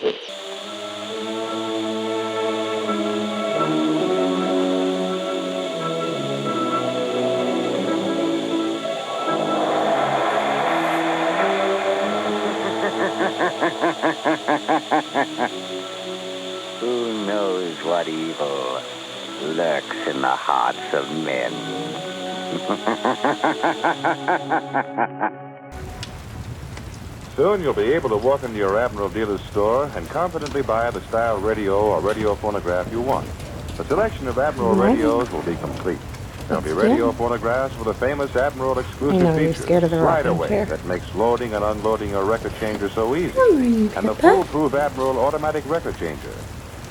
Who knows what evil lurks in the hearts of men? Soon you'll be able to walk into your Admiral dealer's store and confidently buy the style radio or radio phonograph you want. The selection of Admiral radios will be complete. There'll be radio phonographs with a famous Admiral exclusive feature, Slide Away, that makes loading and unloading a record changer so easy, and the foolproof Admiral automatic record changer.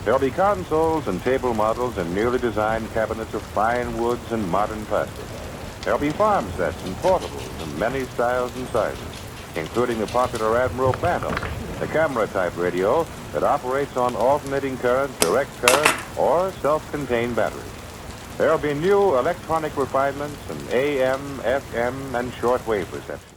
There'll be consoles and table models and newly designed cabinets of fine woods and modern plastic. There'll be farm sets and portables in many styles and sizes, including the popular Admiral Phantom, the camera-type radio that operates on alternating current, direct current, or self-contained batteries. There'll be new electronic refinements and AM, FM, and shortwave reception.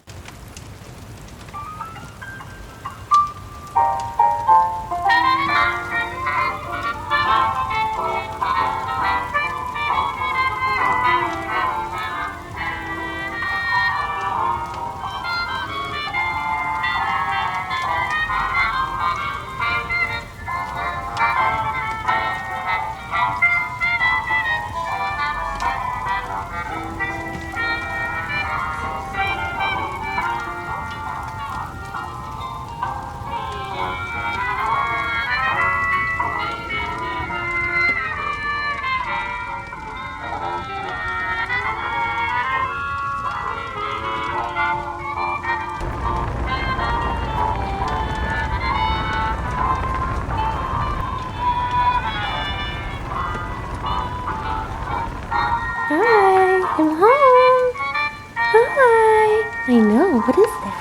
I know, what is that?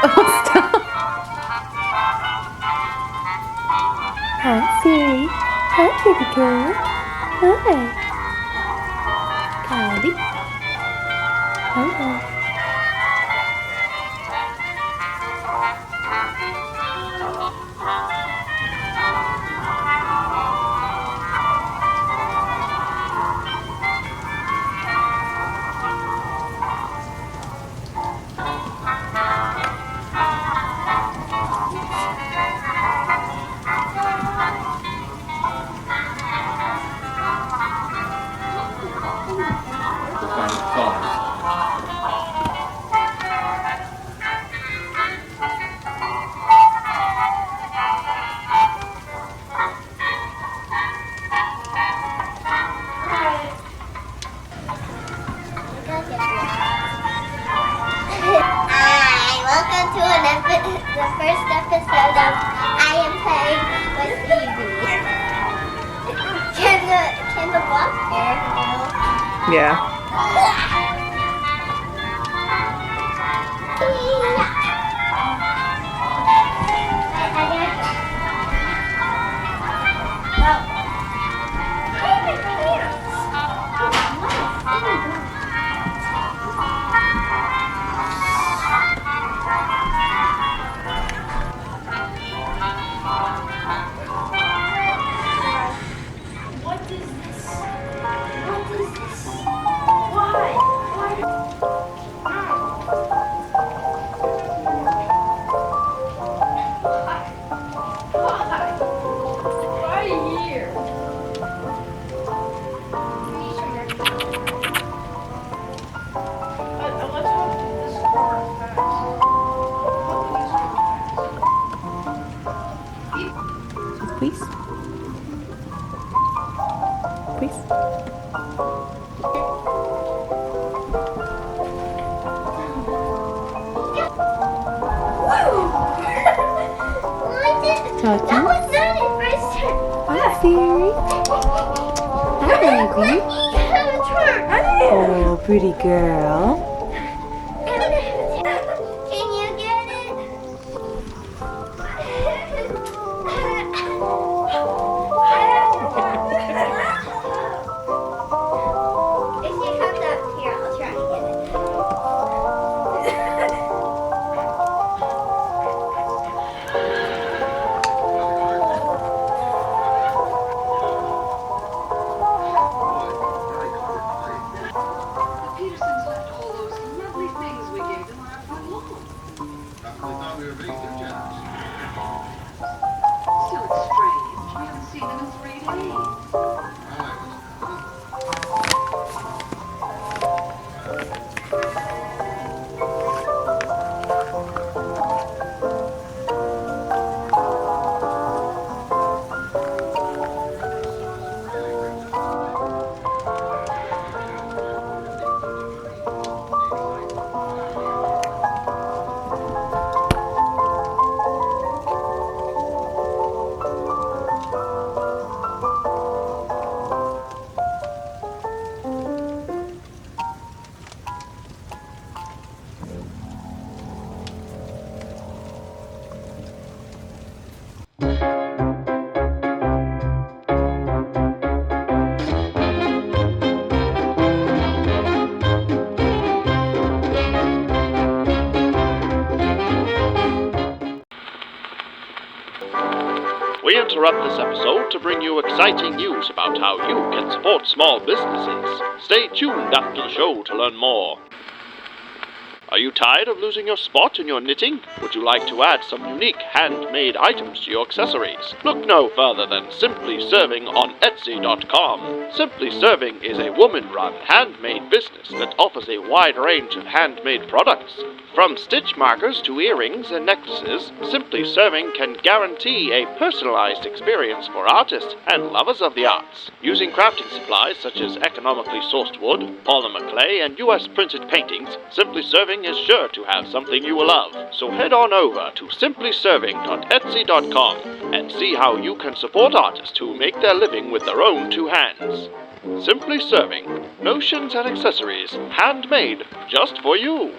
Oh, stop! Hi, Siri. Hi, kitty girl. Hi. Cloudy. Hello. The first episode of I Am Playing with Evie. Can the block there? Yeah. Please. Please. That was not it first time. Hi, Siri. Hi, baby. Oh, pretty girl. Can you get it? If she comes up here, I'll try and get it. We interrupt this episode to bring you exciting news about how you can support small businesses. Stay tuned after the show to learn more. Are you tired of losing your spot in your knitting? Would you like to add some unique handmade items to your accessories? Look no further than Simply Serving on Etsy.com. Simply Serving is a woman-run handmade business that offers a wide range of handmade products. From stitch markers to earrings and necklaces, Simply Serving can guarantee a personalized experience for artists and lovers of the arts. Using crafting supplies such as economically sourced wood, polymer clay, and US printed paintings, Simply Serving is sure to have something you will love. So head on over to simplyserving.etsy.com and see how you can support artists who make their living with their own two hands. Simply Serving, notions and accessories, handmade just for you.